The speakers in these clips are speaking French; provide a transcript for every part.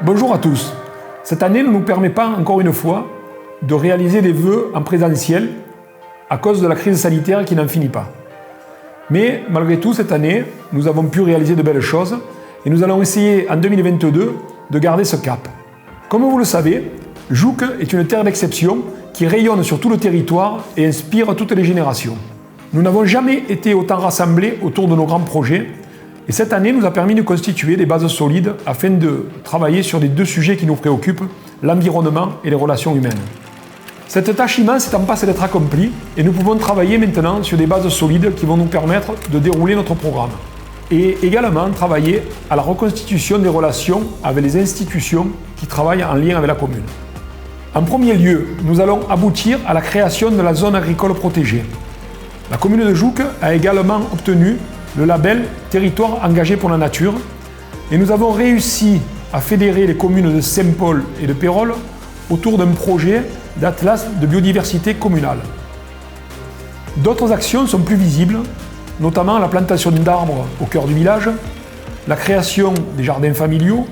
Bonjour à tous. Cette année ne nous permet pas, encore une fois, de réaliser des vœux en présentiel à cause de la crise sanitaire qui n'en finit pas. Mais malgré tout, cette année, nous avons pu réaliser de belles choses et nous allons essayer en 2022 de garder ce cap. Comme vous le savez, Jouques est une terre d'exception qui rayonne sur tout le territoire et inspire toutes les générations. Nous n'avons jamais été autant rassemblés autour de nos grands projets et cette année nous a permis de constituer des bases solides afin de travailler sur les deux sujets qui nous préoccupent, l'environnement et les relations humaines. Cette tâche immense est en passe d'être accomplie et nous pouvons travailler maintenant sur des bases solides qui vont nous permettre de dérouler notre programme. Et également travailler à la reconstitution des relations avec les institutions qui travaillent en lien avec la commune. En premier lieu, nous allons aboutir à la création de la zone agricole protégée. La commune de Jouques a également obtenu le label Territoire engagé pour la nature et nous avons réussi à fédérer les communes de Saint-Paul et de Pérols autour d'un projet d'atlas de biodiversité communale. D'autres actions sont plus visibles, notamment la plantation d'arbres au cœur du village, la création des jardins familiaux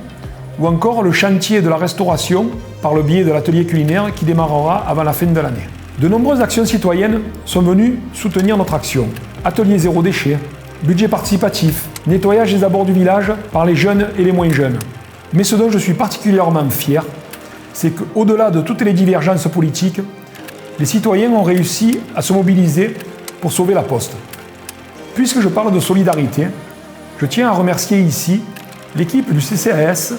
ou encore le chantier de la restauration par le biais de l'atelier culinaire qui démarrera avant la fin de l'année. De nombreuses actions citoyennes sont venues soutenir notre action. Atelier zéro déchet, budget participatif, nettoyage des abords du village par les jeunes et les moins jeunes. Mais ce dont je suis particulièrement fier, c'est qu'au-delà de toutes les divergences politiques, les citoyens ont réussi à se mobiliser pour sauver la Poste. Puisque je parle de solidarité, je tiens à remercier ici l'équipe du CCAS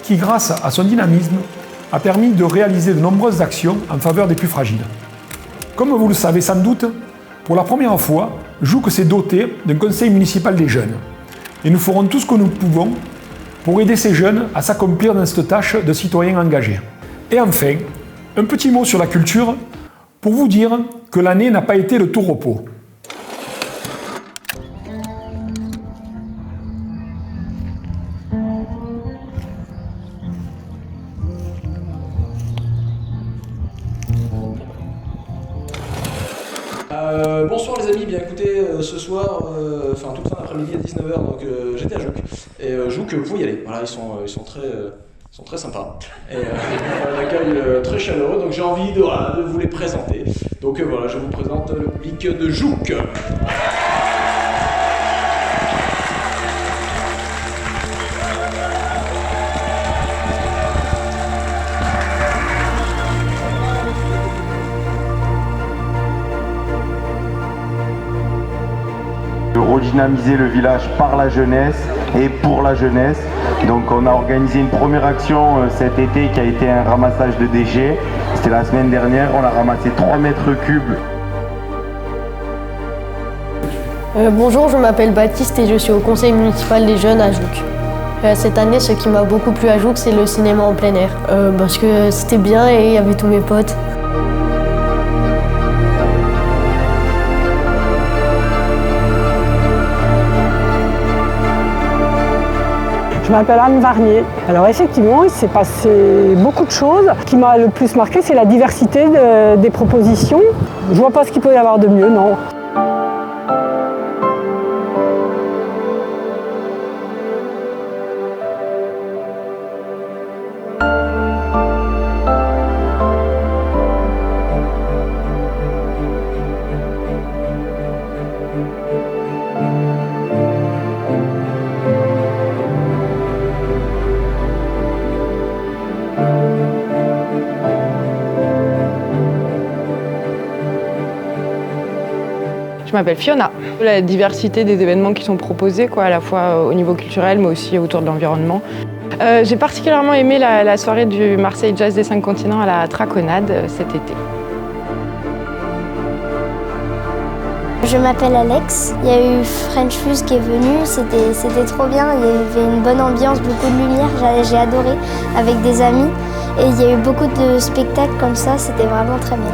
qui, grâce à son dynamisme, a permis de réaliser de nombreuses actions en faveur des plus fragiles. Comme vous le savez sans doute, pour la première fois, Jouques s'est doté d'un conseil municipal des jeunes. Et nous ferons tout ce que nous pouvons pour aider ces jeunes à s'accomplir dans cette tâche de citoyens engagés. Et enfin, un petit mot sur la culture pour vous dire que l'année n'a pas été de tout repos. Bonsoir les amis, bien écoutez, ce soir, toute fin d'après-midi à 19h, donc j'étais à Jouques. Et Jouques, vous pouvez y aller, voilà, ils sont très sympas. Et un accueil très chaleureux, donc j'ai envie de vous les présenter. Donc voilà, je vous présente le public de Jouques. Redynamiser le village par la jeunesse et pour la jeunesse. Donc on a organisé une première action cet été qui a été un ramassage de déchets. C'était la semaine dernière, on a ramassé 3 mètres cubes. Bonjour, je m'appelle Baptiste et je suis au conseil municipal des jeunes à Jouques. Cette année, ce qui m'a beaucoup plu à Jouques, c'est le cinéma en plein air. Parce que c'était bien et il y avait tous mes potes. Je m'appelle Anne Varnier. Alors effectivement, il s'est passé beaucoup de choses. Ce qui m'a le plus marqué, c'est la diversité des propositions. Je vois pas ce qu'il peut y avoir de mieux, non. Je m'appelle Fiona. La diversité des événements qui sont proposés, à la fois au niveau culturel mais aussi autour de l'environnement. J'ai particulièrement aimé la soirée du Marseille Jazz des 5 continents à la Traconade cet été. Je m'appelle Alex, il y a eu French Fuse qui est venu, c'était trop bien, il y avait une bonne ambiance, beaucoup de lumière, j'ai adoré avec des amis et il y a eu beaucoup de spectacles comme ça, c'était vraiment très bien.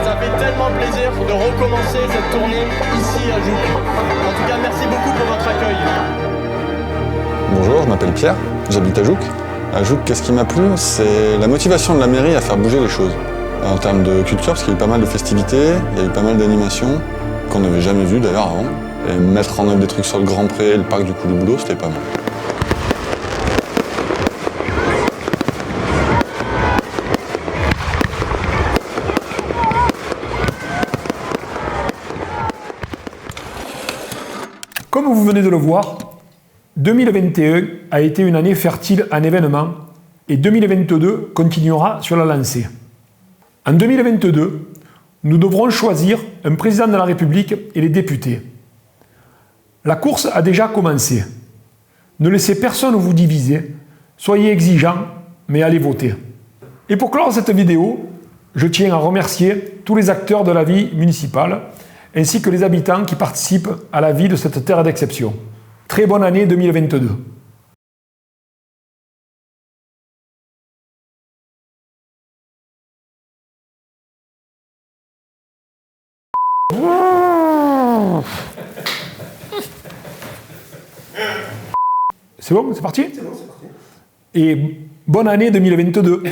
Ça fait tellement plaisir de recommencer cette tournée ici à Jouques. En tout cas, merci beaucoup pour votre accueil. Bonjour, je m'appelle Pierre, j'habite à Jouques. À Jouques, qu'est-ce qui m'a plu? C'est la motivation de la mairie à faire bouger les choses. En termes de culture, parce qu'il y a eu pas mal de festivités, il y a eu pas mal d'animations qu'on n'avait jamais vues d'ailleurs avant. Et mettre en œuvre des trucs sur le Grand Pré, le parc du Couloubouleau, c'était pas mal. Comme vous venez de le voir, 2021 a été une année fertile en événements et 2022 continuera sur la lancée. En 2022, nous devrons choisir un président de la République et les députés. La course a déjà commencé. Ne laissez personne vous diviser, soyez exigeants, mais allez voter. Et pour clore cette vidéo, je tiens à remercier tous les acteurs de la vie municipale, ainsi que les habitants qui participent à la vie de cette terre d'exception. Très bonne année 2022. C'est bon, c'est parti ? C'est bon, c'est parti. Et bonne année 2022.